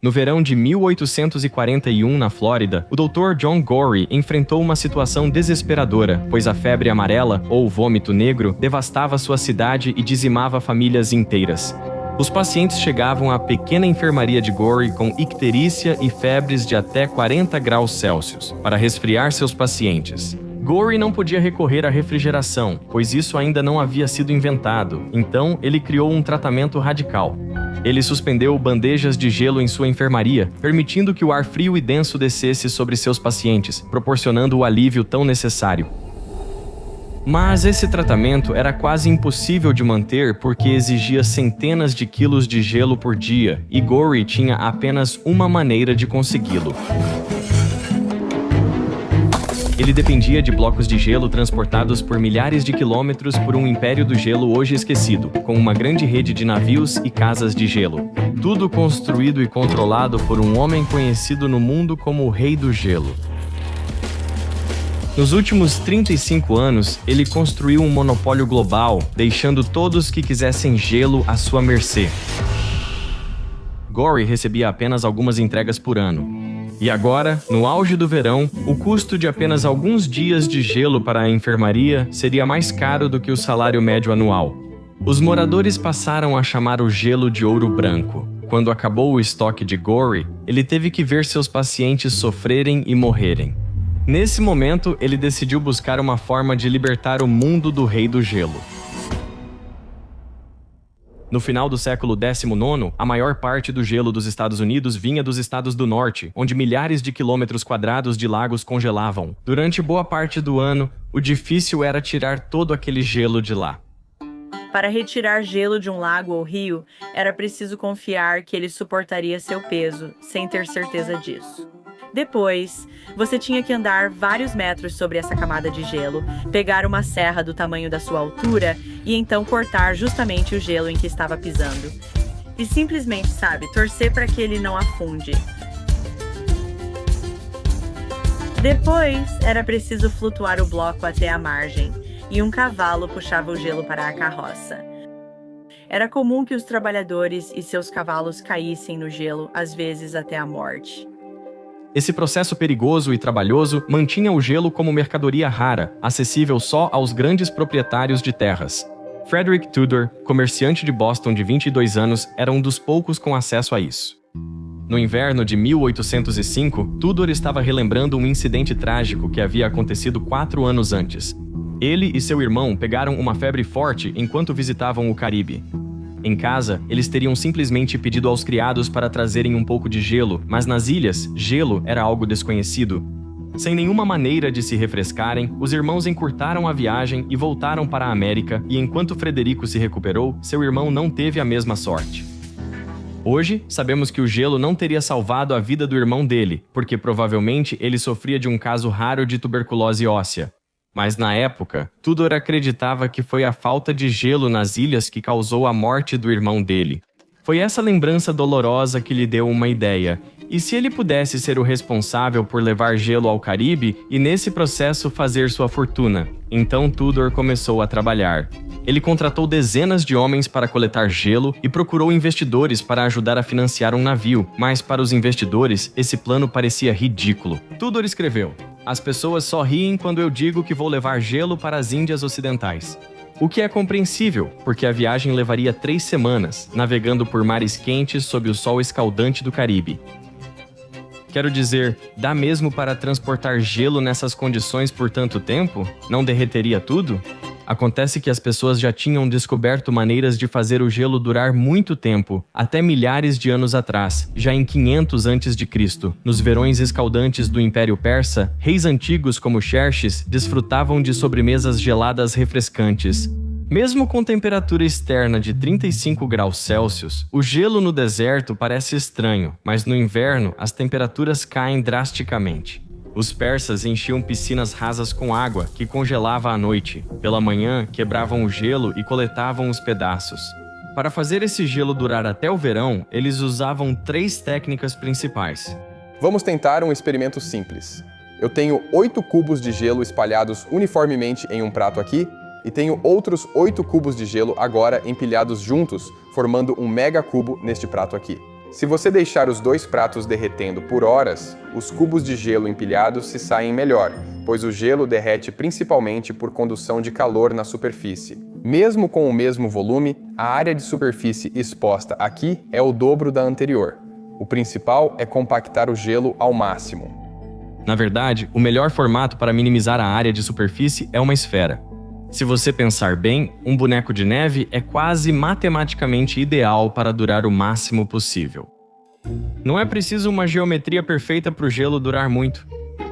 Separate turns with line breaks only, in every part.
No verão de 1841, na Flórida, o Dr. John Gorrie enfrentou uma situação desesperadora, pois a febre amarela, ou vômito negro, devastava sua cidade e dizimava famílias inteiras. Os pacientes chegavam à pequena enfermaria de Gorrie com icterícia e febres de até 40 graus Celsius, para resfriar seus pacientes. Gorrie não podia recorrer à refrigeração, pois isso ainda não havia sido inventado, então ele criou um tratamento radical. Ele suspendeu bandejas de gelo em sua enfermaria, permitindo que o ar frio e denso descesse sobre seus pacientes, proporcionando o alívio tão necessário. Mas esse tratamento era quase impossível de manter porque exigia centenas de quilos de gelo por dia, e Gorrie tinha apenas uma maneira de consegui-lo. Ele dependia de blocos de gelo transportados por milhares de quilômetros por um império do gelo hoje esquecido, com uma grande rede de navios e casas de gelo. Tudo construído e controlado por um homem conhecido no mundo como o Rei do Gelo. Nos últimos 35 anos, ele construiu um monopólio global, deixando todos que quisessem gelo à sua mercê. Gorrie recebia apenas algumas entregas por ano. E agora, no auge do verão, o custo de apenas alguns dias de gelo para a enfermaria seria mais caro do que o salário médio anual. Os moradores passaram a chamar o gelo de ouro branco. Quando acabou o estoque de Gorrie, ele teve que ver seus pacientes sofrerem e morrerem. Nesse momento, ele decidiu buscar uma forma de libertar o mundo do Rei do Gelo. No final do século XIX, a maior parte do gelo dos Estados Unidos vinha dos estados do norte, onde milhares de quilômetros quadrados de lagos congelavam. Durante boa parte do ano, o difícil era tirar todo aquele gelo de lá.
Para retirar gelo de um lago ou rio, era preciso confiar que ele suportaria seu peso, sem ter certeza disso. Depois, você tinha que andar vários metros sobre essa camada de gelo, pegar uma serra do tamanho da sua altura e então cortar justamente o gelo em que estava pisando. E simplesmente, torcer para que ele não afunde. Depois, era preciso flutuar o bloco até a margem, e um cavalo puxava o gelo para a carroça. Era comum que os trabalhadores e seus cavalos caíssem no gelo, às vezes até a morte.
Esse processo perigoso e trabalhoso mantinha o gelo como mercadoria rara, acessível só aos grandes proprietários de terras. Frederick Tudor, comerciante de Boston de 22 anos, era um dos poucos com acesso a isso. No inverno de 1805, Tudor estava relembrando um incidente trágico que havia acontecido 4 anos antes. Ele e seu irmão pegaram uma febre forte enquanto visitavam o Caribe. Em casa, eles teriam simplesmente pedido aos criados para trazerem um pouco de gelo, mas nas ilhas, gelo era algo desconhecido. Sem nenhuma maneira de se refrescarem, os irmãos encurtaram a viagem e voltaram para a América, e enquanto Frederico se recuperou, seu irmão não teve a mesma sorte. Hoje, sabemos que o gelo não teria salvado a vida do irmão dele, porque provavelmente ele sofria de um caso raro de tuberculose óssea. Mas na época, Tudor acreditava que foi a falta de gelo nas ilhas que causou a morte do irmão dele. Foi essa lembrança dolorosa que lhe deu uma ideia. E se ele pudesse ser o responsável por levar gelo ao Caribe e nesse processo fazer sua fortuna? Então Tudor começou a trabalhar. Ele contratou dezenas de homens para coletar gelo e procurou investidores para ajudar a financiar um navio, mas para os investidores, esse plano parecia ridículo. Tudor escreveu: "As pessoas só riem quando eu digo que vou levar gelo para as Índias Ocidentais." O que é compreensível, porque a viagem levaria 3 semanas, navegando por mares quentes sob o sol escaldante do Caribe. Quero dizer, dá mesmo para transportar gelo nessas condições por tanto tempo? Não derreteria tudo? Acontece que as pessoas já tinham descoberto maneiras de fazer o gelo durar muito tempo, até milhares de anos atrás, já em 500 a.C. Nos verões escaldantes do Império Persa, reis antigos como Xerxes desfrutavam de sobremesas geladas refrescantes. Mesmo com temperatura externa de 35 graus Celsius, o gelo no deserto parece estranho, mas no inverno as temperaturas caem drasticamente. Os persas enchiam piscinas rasas com água, que congelava à noite. Pela manhã, quebravam o gelo e coletavam os pedaços. Para fazer esse gelo durar até o verão, eles usavam 3 técnicas principais.
Vamos tentar um experimento simples. Eu tenho 8 cubos de gelo espalhados uniformemente em um prato aqui, e tenho outros 8 cubos de gelo agora empilhados juntos, formando um mega cubo neste prato aqui. Se você deixar os dois pratos derretendo por horas, os cubos de gelo empilhados se saem melhor, pois o gelo derrete principalmente por condução de calor na superfície. Mesmo com o mesmo volume, a área de superfície exposta aqui é o dobro da anterior. O principal é compactar o gelo ao máximo.
Na verdade, o melhor formato para minimizar a área de superfície é uma esfera. Se você pensar bem, um boneco de neve é quase matematicamente ideal para durar o máximo possível. Não é preciso uma geometria perfeita para o gelo durar muito.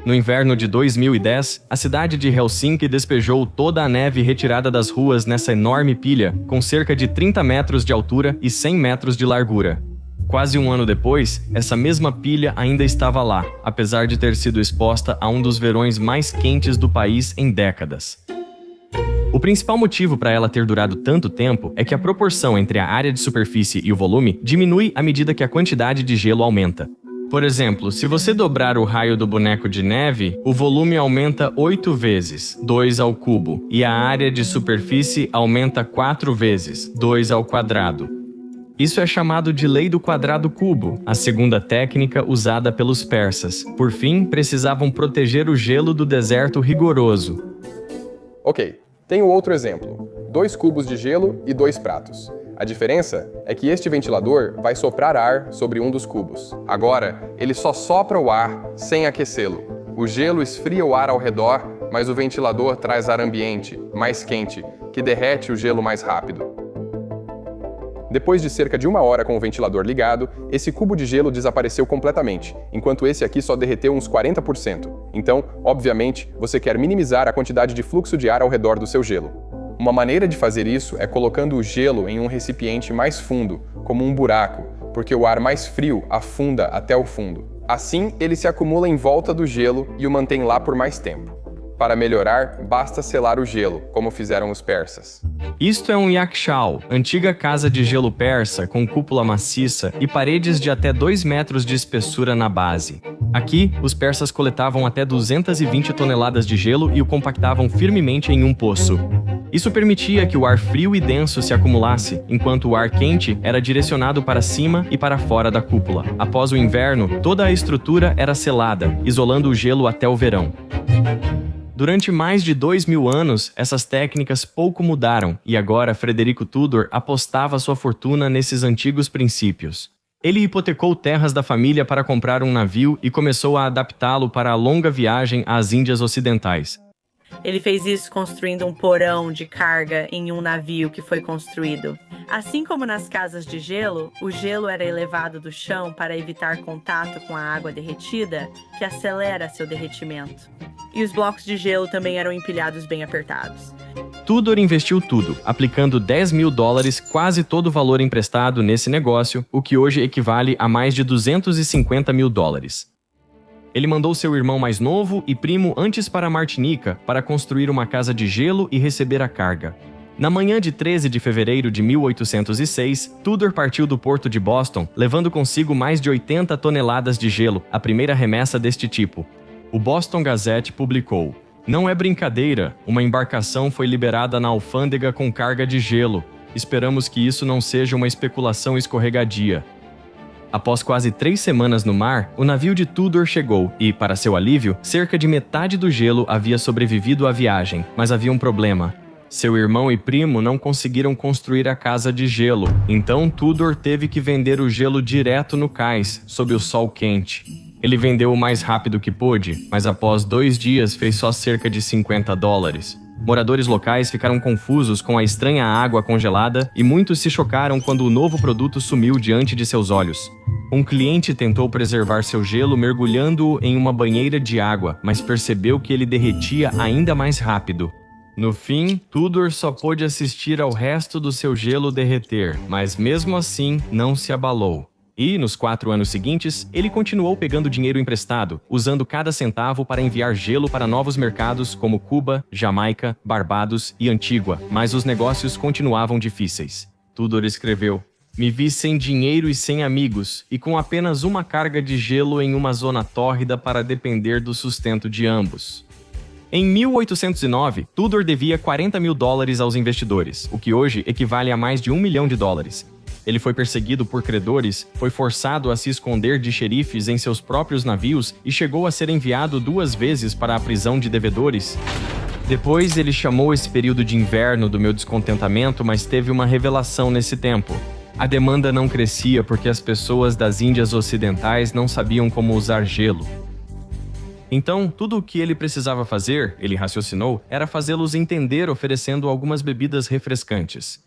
No inverno de 2010, a cidade de Helsinki despejou toda a neve retirada das ruas nessa enorme pilha, com cerca de 30 metros de altura e 100 metros de largura. Quase um ano depois, essa mesma pilha ainda estava lá, apesar de ter sido exposta a um dos verões mais quentes do país em décadas. O principal motivo para ela ter durado tanto tempo é que a proporção entre a área de superfície e o volume diminui à medida que a quantidade de gelo aumenta. Por exemplo, se você dobrar o raio do boneco de neve, o volume aumenta 8 vezes, 2 ao cubo, e a área de superfície aumenta 4 vezes, 2 ao quadrado. Isso é chamado de lei do quadrado cubo, a segunda técnica usada pelos persas. Por fim, precisavam proteger o gelo do deserto rigoroso.
Ok, tenho outro exemplo. 2 cubos de gelo e 2 pratos. A diferença é que este ventilador vai soprar ar sobre um dos cubos. Agora, ele só sopra o ar sem aquecê-lo. O gelo esfria o ar ao redor, mas o ventilador traz ar ambiente, mais quente, que derrete o gelo mais rápido. Depois de cerca de 1 hora com o ventilador ligado, esse cubo de gelo desapareceu completamente, enquanto esse aqui só derreteu uns 40%. Então, obviamente, você quer minimizar a quantidade de fluxo de ar ao redor do seu gelo. Uma maneira de fazer isso é colocando o gelo em um recipiente mais fundo, como um buraco, porque o ar mais frio afunda até o fundo. Assim, ele se acumula em volta do gelo e o mantém lá por mais tempo. Para melhorar, basta selar o gelo, como fizeram os persas.
Isto é um yakshal, antiga casa de gelo persa com cúpula maciça e paredes de até 2 metros de espessura na base. Aqui, os persas coletavam até 220 toneladas de gelo e o compactavam firmemente em um poço. Isso permitia que o ar frio e denso se acumulasse, enquanto o ar quente era direcionado para cima e para fora da cúpula. Após o inverno, toda a estrutura era selada, isolando o gelo até o verão. Durante mais de 2.000 anos, essas técnicas pouco mudaram e agora Frederico Tudor apostava sua fortuna nesses antigos princípios. Ele hipotecou terras da família para comprar um navio e começou a adaptá-lo para a longa viagem às Índias Ocidentais.
Ele fez isso construindo um porão de carga em um navio que foi construído. Assim como nas casas de gelo, o gelo era elevado do chão para evitar contato com a água derretida, que acelera seu derretimento. E os blocos de gelo também eram empilhados bem apertados.
Tudor investiu tudo, aplicando $10.000, quase todo o valor emprestado nesse negócio, o que hoje equivale a mais de $250 mil. Ele mandou seu irmão mais novo e primo antes para Martinica para construir uma casa de gelo e receber a carga. Na manhã de 13 de fevereiro de 1806, Tudor partiu do porto de Boston, levando consigo mais de 80 toneladas de gelo, a primeira remessa deste tipo. O Boston Gazette publicou: "Não é brincadeira, uma embarcação foi liberada na alfândega com carga de gelo. Esperamos que isso não seja uma especulação escorregadia." Após quase 3 semanas no mar, o navio de Tudor chegou e, para seu alívio, cerca de metade do gelo havia sobrevivido à viagem, mas havia um problema. Seu irmão e primo não conseguiram construir a casa de gelo, então Tudor teve que vender o gelo direto no cais, sob o sol quente. Ele vendeu o mais rápido que pôde, mas após 2 dias fez só cerca de $50. Moradores locais ficaram confusos com a estranha água congelada e muitos se chocaram quando o novo produto sumiu diante de seus olhos. Um cliente tentou preservar seu gelo mergulhando-o em uma banheira de água, mas percebeu que ele derretia ainda mais rápido. No fim, Tudor só pôde assistir ao resto do seu gelo derreter, mas mesmo assim não se abalou. E, nos 4 anos seguintes, ele continuou pegando dinheiro emprestado, usando cada centavo para enviar gelo para novos mercados como Cuba, Jamaica, Barbados e Antígua, mas os negócios continuavam difíceis. Tudor escreveu: "Me vi sem dinheiro e sem amigos, e com apenas uma carga de gelo em uma zona tórrida para depender do sustento de ambos." Em 1809, Tudor devia $40 mil aos investidores, o que hoje equivale a mais de $1 milhão. ele foi perseguido por credores, foi forçado a se esconder de xerifes em seus próprios navios e chegou a ser enviado 2 vezes para a prisão de devedores. Depois, ele chamou esse período de inverno do meu descontentamento, mas teve uma revelação nesse tempo. A demanda não crescia porque as pessoas das Índias Ocidentais não sabiam como usar gelo. Então, tudo o que ele precisava fazer, ele raciocinou, era fazê-los entender oferecendo algumas bebidas refrescantes.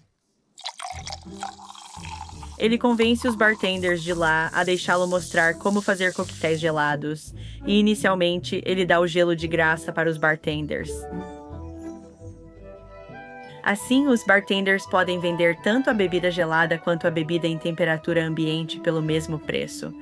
Ele convence os bartenders de lá a deixá-lo mostrar como fazer coquetéis gelados, e inicialmente ele dá o gelo de graça para os bartenders. Assim, os bartenders podem vender tanto a bebida gelada quanto a bebida em temperatura ambiente pelo mesmo preço.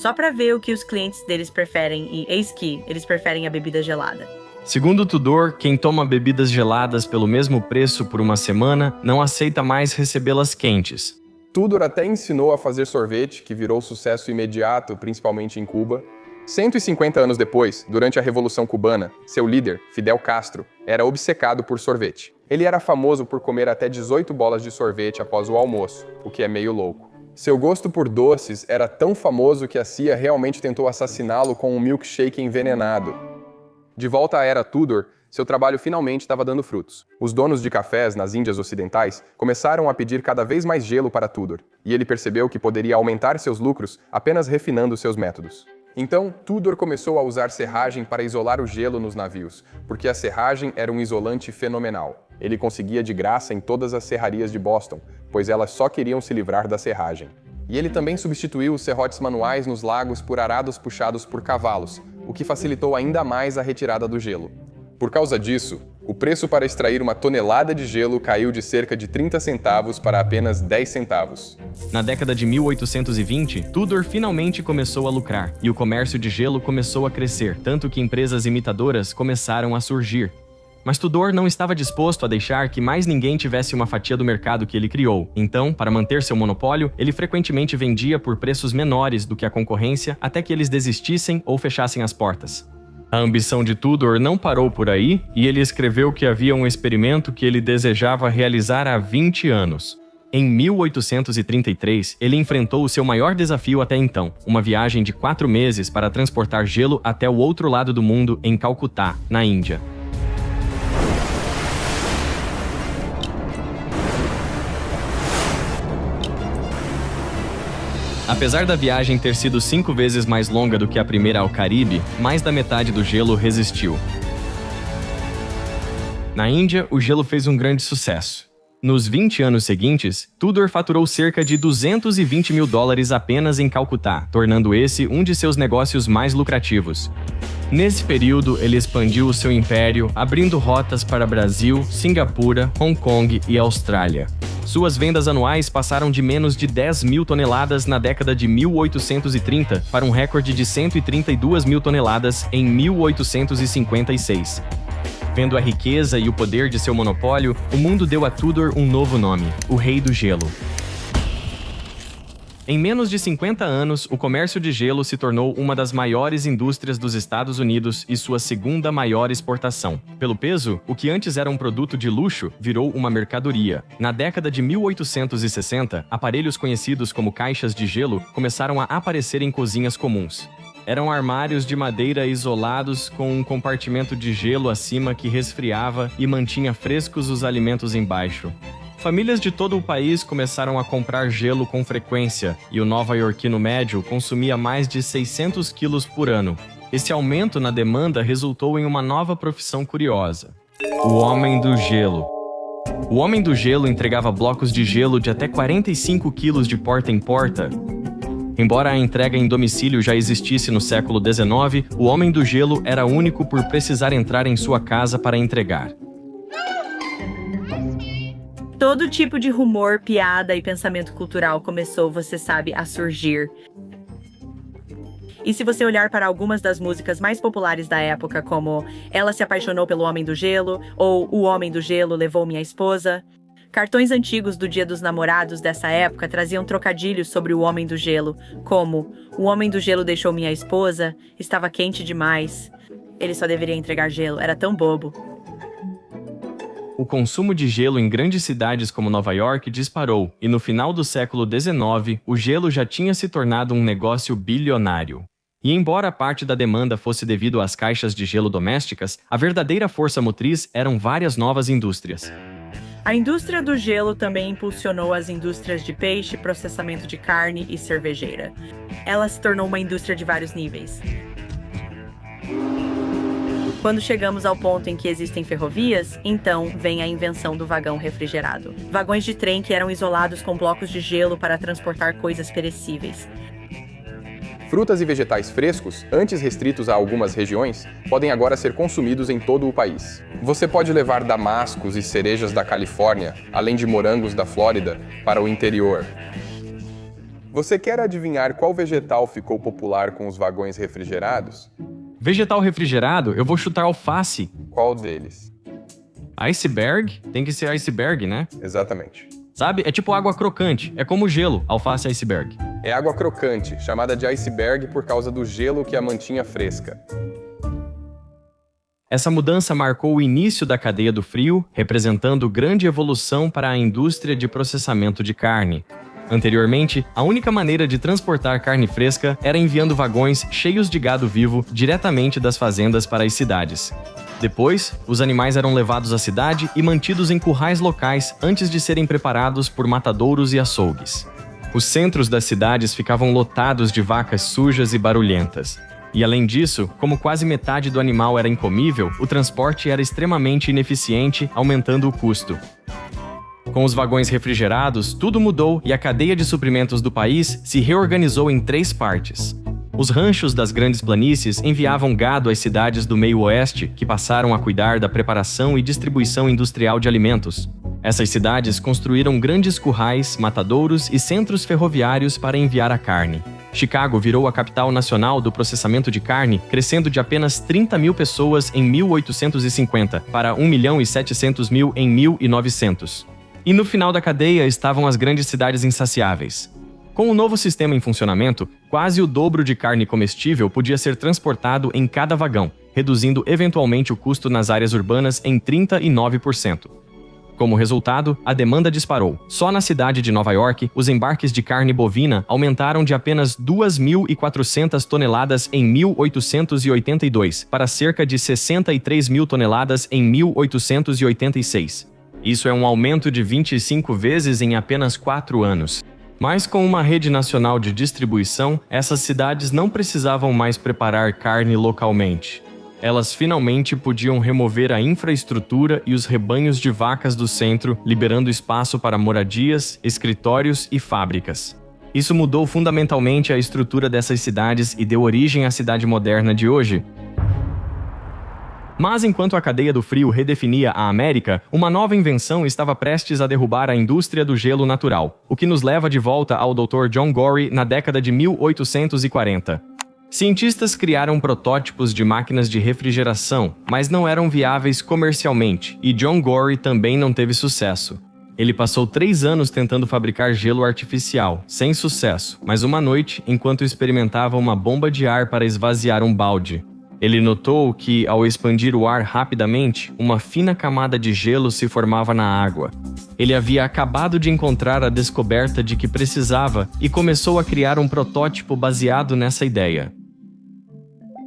Só para ver o que os clientes deles preferem, e eis que eles preferem a bebida gelada.
Segundo Tudor, quem toma bebidas geladas pelo mesmo preço por uma semana não aceita mais recebê-las quentes.
Tudor até ensinou a fazer sorvete, que virou sucesso imediato, principalmente em Cuba. 150 anos depois, durante a Revolução Cubana, seu líder, Fidel Castro, era obcecado por sorvete. Ele era famoso por comer até 18 bolas de sorvete após o almoço, o que é meio louco. Seu gosto por doces era tão famoso que a CIA realmente tentou assassiná-lo com um milkshake envenenado. De volta à era Tudor, seu trabalho finalmente estava dando frutos. Os donos de cafés nas Índias Ocidentais começaram a pedir cada vez mais gelo para Tudor, e ele percebeu que poderia aumentar seus lucros apenas refinando seus métodos. Então, Tudor começou a usar serragem para isolar o gelo nos navios, porque a serragem era um isolante fenomenal. Ele conseguia de graça em todas as serrarias de Boston, pois elas só queriam se livrar da serragem. E ele também substituiu os serrotes manuais nos lagos por arados puxados por cavalos, o que facilitou ainda mais a retirada do gelo. Por causa disso, o preço para extrair uma tonelada de gelo caiu de cerca de 30 centavos para apenas 10 centavos.
Na década de 1820, Tudor finalmente começou a lucrar, e o comércio de gelo começou a crescer, tanto que empresas imitadoras começaram a surgir. Mas Tudor não estava disposto a deixar que mais ninguém tivesse uma fatia do mercado que ele criou. Então, para manter seu monopólio, ele frequentemente vendia por preços menores do que a concorrência até que eles desistissem ou fechassem as portas. A ambição de Tudor não parou por aí, e ele escreveu que havia um experimento que ele desejava realizar há 20 anos. Em 1833, ele enfrentou o seu maior desafio até então, uma viagem de 4 meses para transportar gelo até o outro lado do mundo, em Calcutá, na Índia. Apesar da viagem ter sido 5 vezes mais longa do que a primeira ao Caribe, mais da metade do gelo resistiu. Na Índia, o gelo fez um grande sucesso. Nos 20 anos seguintes, Tudor faturou cerca de $220 mil apenas em Calcutá, tornando esse um de seus negócios mais lucrativos. Nesse período, ele expandiu o seu império, abrindo rotas para Brasil, Singapura, Hong Kong e Austrália. Suas vendas anuais passaram de menos de 10 mil toneladas na década de 1830 para um recorde de 132 mil toneladas em 1856. Vendo a riqueza e o poder de seu monopólio, o mundo deu a Tudor um novo nome, o Rei do Gelo. Em menos de 50 anos, o comércio de gelo se tornou uma das maiores indústrias dos Estados Unidos e sua segunda maior exportação. Pelo peso, o que antes era um produto de luxo virou uma mercadoria. Na década de 1860, aparelhos conhecidos como caixas de gelo começaram a aparecer em cozinhas comuns. Eram armários de madeira isolados com um compartimento de gelo acima que resfriava e mantinha frescos os alimentos embaixo. Famílias de todo o país começaram a comprar gelo com frequência, e o nova-iorquino médio consumia mais de 600 quilos por ano. Esse aumento na demanda resultou em uma nova profissão curiosa: o Homem do Gelo. O Homem do Gelo entregava blocos de gelo de até 45 quilos de porta em porta. Embora a entrega em domicílio já existisse no século XIX, o Homem do Gelo era único por precisar entrar em sua casa para entregar.
Todo tipo de rumor, piada e pensamento cultural começou, você sabe, a surgir. E se você olhar para algumas das músicas mais populares da época, como Ela se apaixonou pelo Homem do Gelo, ou O Homem do Gelo levou minha esposa, cartões antigos do Dia dos Namorados dessa época traziam trocadilhos sobre o Homem do Gelo, como O Homem do Gelo deixou minha esposa, estava quente demais, ele só deveria entregar gelo, era tão bobo.
O consumo de gelo em grandes cidades como Nova York disparou, e no final do século XIX, o gelo já tinha se tornado um negócio bilionário. E embora parte da demanda fosse devido às caixas de gelo domésticas, a verdadeira força motriz eram várias novas indústrias.
A indústria do gelo também impulsionou as indústrias de peixe, processamento de carne e cervejeira. Ela se tornou uma indústria de vários níveis. Quando chegamos ao ponto em que existem ferrovias, então vem a invenção do vagão refrigerado. Vagões de trem que eram isolados com blocos de gelo para transportar coisas perecíveis.
Frutas e vegetais frescos, antes restritos a algumas regiões, podem agora ser consumidos em todo o país. Você pode levar damascos e cerejas da Califórnia, além de morangos da Flórida, para o interior. Você quer adivinhar qual vegetal ficou popular com os vagões refrigerados?
Vegetal refrigerado, eu vou chutar alface.
Qual deles?
Iceberg? Tem que ser iceberg, né?
Exatamente.
Sabe? É tipo água crocante. É como gelo, alface iceberg.
É água crocante, chamada de iceberg por causa do gelo que a mantinha fresca.
Essa mudança marcou o início da cadeia do frio, representando grande evolução para a indústria de processamento de carne. Anteriormente, a única maneira de transportar carne fresca era enviando vagões cheios de gado vivo diretamente das fazendas para as cidades. Depois, os animais eram levados à cidade e mantidos em currais locais antes de serem preparados por matadouros e açougues. Os centros das cidades ficavam lotados de vacas sujas e barulhentas. E além disso, como quase metade do animal era incomível, o transporte era extremamente ineficiente, aumentando o custo. Com os vagões refrigerados, tudo mudou e a cadeia de suprimentos do país se reorganizou em 3 partes. Os ranchos das grandes planícies enviavam gado às cidades do meio-oeste, que passaram a cuidar da preparação e distribuição industrial de alimentos. Essas cidades construíram grandes currais, matadouros e centros ferroviários para enviar a carne. Chicago virou a capital nacional do processamento de carne, crescendo de apenas 30 mil pessoas em 1850 para 1.700.000 em 1900. E no final da cadeia estavam as grandes cidades insaciáveis. Com o novo sistema em funcionamento, quase o dobro de carne comestível podia ser transportado em cada vagão, reduzindo eventualmente o custo nas áreas urbanas em 39%. Como resultado, a demanda disparou. Só na cidade de Nova York, os embarques de carne bovina aumentaram de apenas 2.400 toneladas em 1882 para cerca de 63 mil toneladas em 1886. Isso é um aumento de 25 vezes em apenas 4 anos. Mas com uma rede nacional de distribuição, essas cidades não precisavam mais preparar carne localmente. Elas finalmente podiam remover a infraestrutura e os rebanhos de vacas do centro, liberando espaço para moradias, escritórios e fábricas. Isso mudou fundamentalmente a estrutura dessas cidades e deu origem à cidade moderna de hoje. Mas enquanto a cadeia do frio redefinia a América, uma nova invenção estava prestes a derrubar a indústria do gelo natural, o que nos leva de volta ao Dr. John Gorrie na década de 1840. Cientistas criaram protótipos de máquinas de refrigeração, mas não eram viáveis comercialmente, e John Gorrie também não teve sucesso. Ele passou 3 anos tentando fabricar gelo artificial, sem sucesso, mas uma noite, enquanto experimentava uma bomba de ar para esvaziar um balde, ele notou que, ao expandir o ar rapidamente, uma fina camada de gelo se formava na água. Ele havia acabado de encontrar a descoberta de que precisava e começou a criar um protótipo baseado nessa ideia.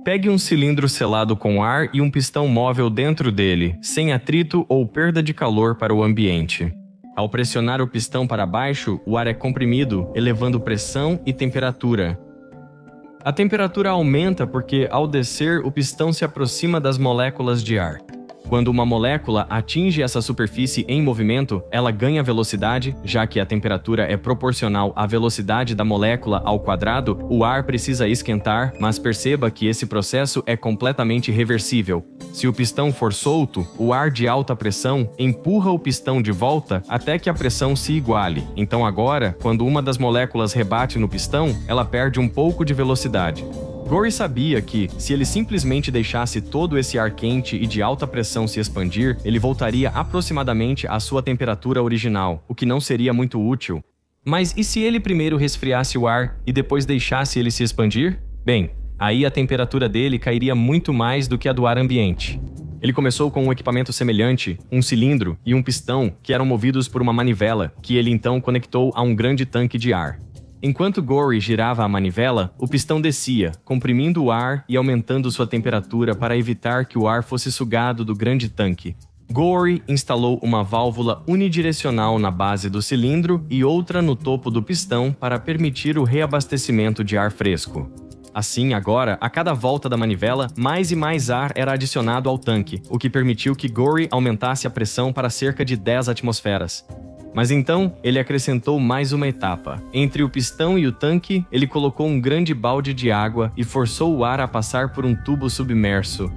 Pegue um cilindro selado com ar e um pistão móvel dentro dele, sem atrito ou perda de calor para o ambiente. Ao pressionar o pistão para baixo, o ar é comprimido, elevando pressão e temperatura. A temperatura aumenta porque, ao descer, o pistão se aproxima das moléculas de ar. Quando uma molécula atinge essa superfície em movimento, ela ganha velocidade, já que a temperatura é proporcional à velocidade da molécula ao quadrado, o ar precisa esquentar, mas perceba que esse processo é completamente reversível. Se o pistão for solto, o ar de alta pressão empurra o pistão de volta até que a pressão se iguale. Então agora, quando uma das moléculas rebate no pistão, ela perde um pouco de velocidade. Gorrie sabia que, se ele simplesmente deixasse todo esse ar quente e de alta pressão se expandir, ele voltaria aproximadamente à sua temperatura original, o que não seria muito útil. Mas e se ele primeiro resfriasse o ar e depois deixasse ele se expandir? Bem, aí a temperatura dele cairia muito mais do que a do ar ambiente. Ele começou com um equipamento semelhante, um cilindro e um pistão que eram movidos por uma manivela, que ele então conectou a um grande tanque de ar. Enquanto Gory girava a manivela, o pistão descia, comprimindo o ar e aumentando sua temperatura para evitar que o ar fosse sugado do grande tanque. Gory instalou uma válvula unidirecional na base do cilindro e outra no topo do pistão para permitir o reabastecimento de ar fresco. Assim, agora, a cada volta da manivela, mais e mais ar era adicionado ao tanque, o que permitiu que Gory aumentasse a pressão para cerca de 10 atmosferas. Mas então, ele acrescentou mais uma etapa. Entre o pistão e o tanque, ele colocou um grande balde de água e forçou o ar a passar por um tubo submerso.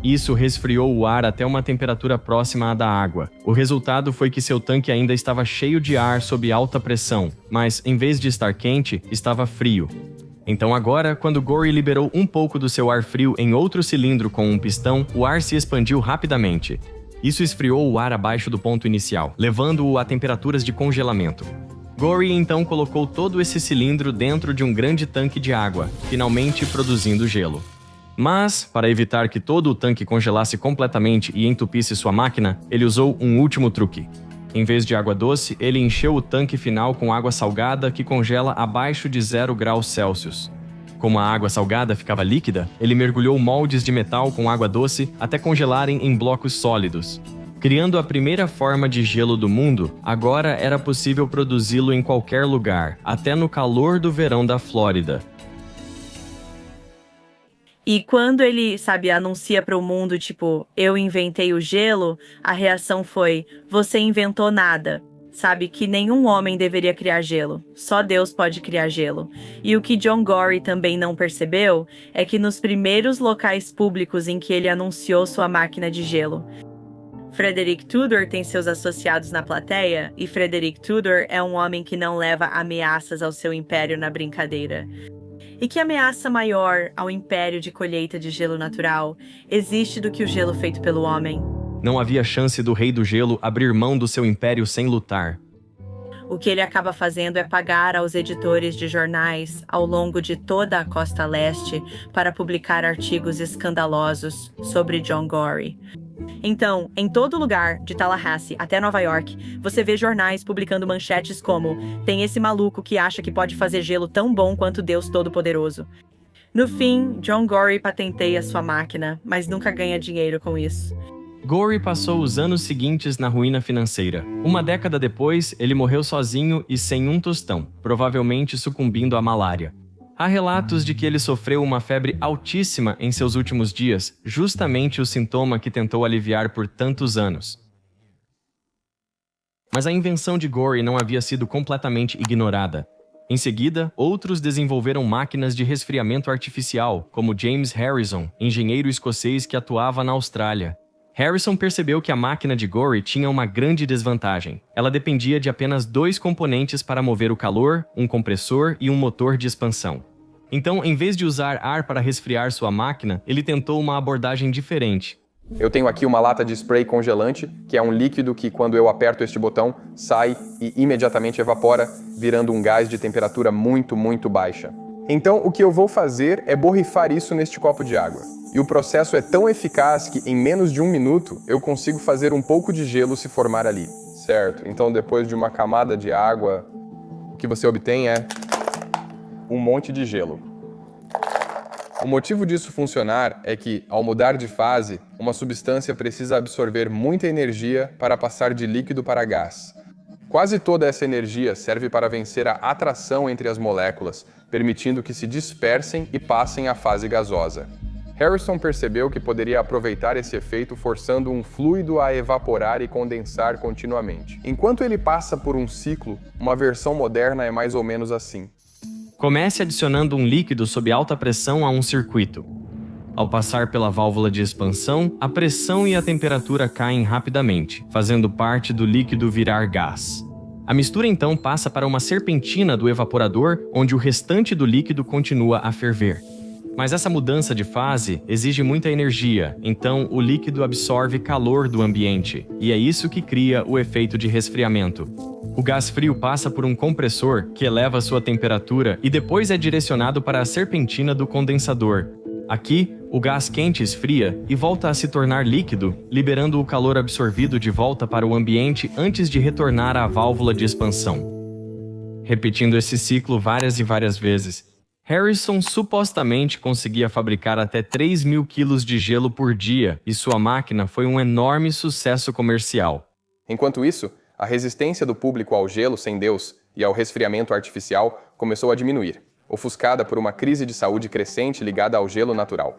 Isso resfriou o ar até uma temperatura próxima à da água. O resultado foi que seu tanque ainda estava cheio de ar sob alta pressão, mas, em vez de estar quente, estava frio. Então agora, quando Gory liberou um pouco do seu ar frio em outro cilindro com um pistão, o ar se expandiu rapidamente. Isso esfriou o ar abaixo do ponto inicial, levando-o a temperaturas de congelamento. Gory então colocou todo esse cilindro dentro de um grande tanque de água, finalmente produzindo gelo. Mas, para evitar que todo o tanque congelasse completamente e entupisse sua máquina, ele usou um último truque. Em vez de água doce, ele encheu o tanque final com água salgada que congela abaixo de 0 graus Celsius. Como a água salgada ficava líquida, ele mergulhou moldes de metal com água doce até congelarem em blocos sólidos. Criando a primeira forma de gelo do mundo, agora era possível produzi-lo em qualquer lugar, até no calor do verão da Flórida.
E quando ele, anuncia para o mundo, eu inventei o gelo, a reação foi, você inventou nada. Que nenhum homem deveria criar gelo. Só Deus pode criar gelo. E o que John Gory também não percebeu é que nos primeiros locais públicos em que ele anunciou sua máquina de gelo, Frederick Tudor tem seus associados na plateia, e Frederick Tudor é um homem que não leva ameaças ao seu império na brincadeira. E que ameaça maior ao império de colheita de gelo natural existe do que o gelo feito pelo homem?
Não havia chance do Rei do Gelo abrir mão do seu império sem lutar.
O que ele acaba fazendo é pagar aos editores de jornais ao longo de toda a costa leste para publicar artigos escandalosos sobre John Gory. Então, em todo lugar, de Tallahassee até Nova York, você vê jornais publicando manchetes como "Tem esse maluco que acha que pode fazer gelo tão bom quanto Deus Todo-Poderoso". No fim, John Gory patenteia sua máquina, mas nunca ganha dinheiro com isso.
Gory passou os anos seguintes na ruína financeira. Uma década depois, ele morreu sozinho e sem um tostão, provavelmente sucumbindo à malária. Há relatos de que ele sofreu uma febre altíssima em seus últimos dias, justamente o sintoma que tentou aliviar por tantos anos. Mas a invenção de Gory não havia sido completamente ignorada. Em seguida, outros desenvolveram máquinas de resfriamento artificial, como James Harrison, engenheiro escocês que atuava na Austrália. Harrison percebeu que a máquina de Gory tinha uma grande desvantagem. Ela dependia de apenas 2 componentes para mover o calor, um compressor e um motor de expansão. Então, em vez de usar ar para resfriar sua máquina, ele tentou uma abordagem diferente.
Eu tenho aqui uma lata de spray congelante, que é um líquido que, quando eu aperto este botão, sai e imediatamente evapora, virando um gás de temperatura muito, muito baixa. Então, o que eu vou fazer é borrifar isso neste copo de água. E o processo é tão eficaz que, em menos de 1 minuto, eu consigo fazer um pouco de gelo se formar ali. Certo, então depois de uma camada de água, o que você obtém é um monte de gelo. O motivo disso funcionar é que, ao mudar de fase, uma substância precisa absorver muita energia para passar de líquido para gás. Quase toda essa energia serve para vencer a atração entre as moléculas, permitindo que se dispersem e passem à fase gasosa. Harrison percebeu que poderia aproveitar esse efeito forçando um fluido a evaporar e condensar continuamente. Enquanto ele passa por um ciclo, uma versão moderna é mais ou menos assim.
Comece adicionando um líquido sob alta pressão a um circuito. Ao passar pela válvula de expansão, a pressão e a temperatura caem rapidamente, fazendo parte do líquido virar gás. A mistura então passa para uma serpentina do evaporador, onde o restante do líquido continua a ferver. Mas essa mudança de fase exige muita energia, então o líquido absorve calor do ambiente, e é isso que cria o efeito de resfriamento. O gás frio passa por um compressor, que eleva sua temperatura, e depois é direcionado para a serpentina do condensador. Aqui, o gás quente esfria e volta a se tornar líquido, liberando o calor absorvido de volta para o ambiente antes de retornar à válvula de expansão. Repetindo esse ciclo várias e várias vezes, Harrison supostamente conseguia fabricar até 3.000 quilos de gelo por dia e sua máquina foi um enorme sucesso comercial.
Enquanto isso, a resistência do público ao gelo sem Deus e ao resfriamento artificial começou a diminuir, ofuscada por uma crise de saúde crescente ligada ao gelo natural.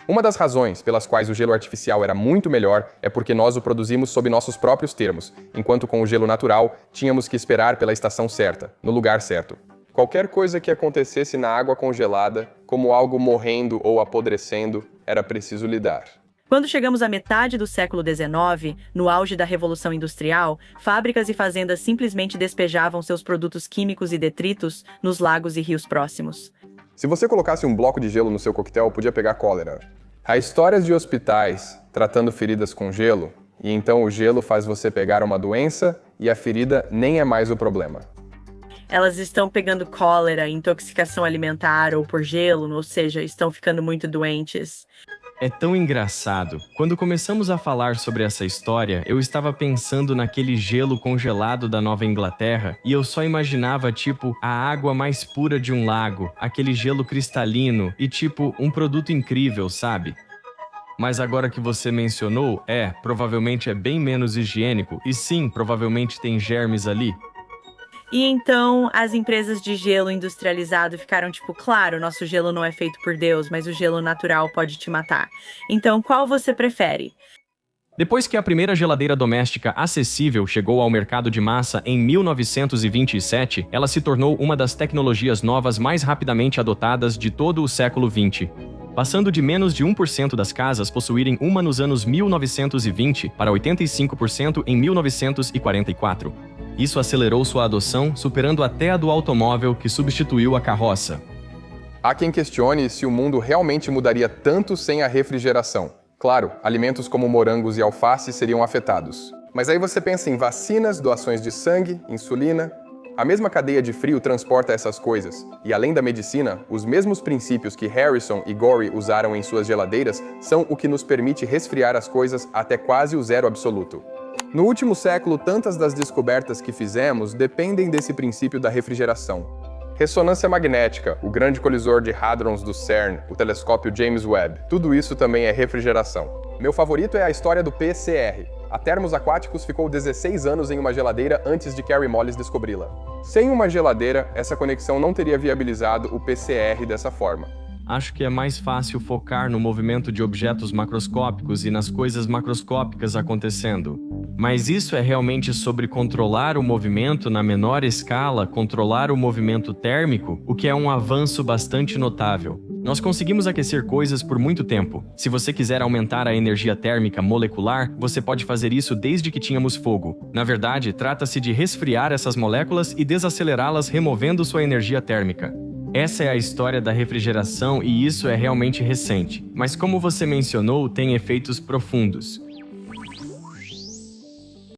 Uma das razões pelas quais o gelo artificial era muito melhor é porque nós o produzimos sob nossos próprios termos, enquanto com o gelo natural tínhamos que esperar pela estação certa, no lugar certo. Qualquer coisa que acontecesse na água congelada, como algo morrendo ou apodrecendo, era preciso lidar.
Quando chegamos à metade do século XIX, no auge da Revolução Industrial, fábricas e fazendas simplesmente despejavam seus produtos químicos e detritos nos lagos e rios próximos.
Se você colocasse um bloco de gelo no seu coquetel, podia pegar cólera. Há histórias de hospitais tratando feridas com gelo, e então o gelo faz você pegar uma doença e a ferida nem é mais o problema.
Elas estão pegando cólera, intoxicação alimentar ou por gelo, ou seja, estão ficando muito doentes.
É tão engraçado. Quando começamos a falar sobre essa história, eu estava pensando naquele gelo congelado da Nova Inglaterra e eu só imaginava, tipo, a água mais pura de um lago, aquele gelo cristalino e, tipo, um produto incrível, sabe? Mas agora que você mencionou, provavelmente é bem menos higiênico e sim, provavelmente tem germes ali.
E então, as empresas de gelo industrializado ficaram tipo, claro, nosso gelo não é feito por Deus, mas o gelo natural pode te matar. Então, qual você prefere?
Depois que a primeira geladeira doméstica acessível chegou ao mercado de massa em 1927, ela se tornou uma das tecnologias novas mais rapidamente adotadas de todo o século XX. Passando de menos de 1% das casas possuírem uma nos anos 1920 para 85% em 1944. Isso acelerou sua adoção, superando até a do automóvel que substituiu a carroça.
Há quem questione se o mundo realmente mudaria tanto sem a refrigeração. Claro, alimentos como morangos e alface seriam afetados. Mas aí você pensa em vacinas, doações de sangue, insulina. A mesma cadeia de frio transporta essas coisas. E além da medicina, os mesmos princípios que Harrison e Gorey usaram em suas geladeiras são o que nos permite resfriar as coisas até quase o zero absoluto. No último século, tantas das descobertas que fizemos dependem desse princípio da refrigeração. Ressonância magnética, o grande colisor de hadrons do CERN, o telescópio James Webb, tudo isso também é refrigeração. Meu favorito é a história do PCR. A Termos Aquáticos ficou 16 anos em uma geladeira antes de Kary Mullis descobri-la. Sem uma geladeira, essa conexão não teria viabilizado o PCR dessa forma.
Acho que é mais fácil focar no movimento de objetos macroscópicos e nas coisas macroscópicas acontecendo. Mas isso é realmente sobre controlar o movimento na menor escala, controlar o movimento térmico, o que é um avanço bastante notável. Nós conseguimos aquecer coisas por muito tempo. Se você quiser aumentar a energia térmica molecular, você pode fazer isso desde que tínhamos fogo. Na verdade, trata-se de resfriar essas moléculas e desacelerá-las removendo sua energia térmica. Essa é a história da refrigeração e isso é realmente recente. Mas como você mencionou, tem efeitos profundos.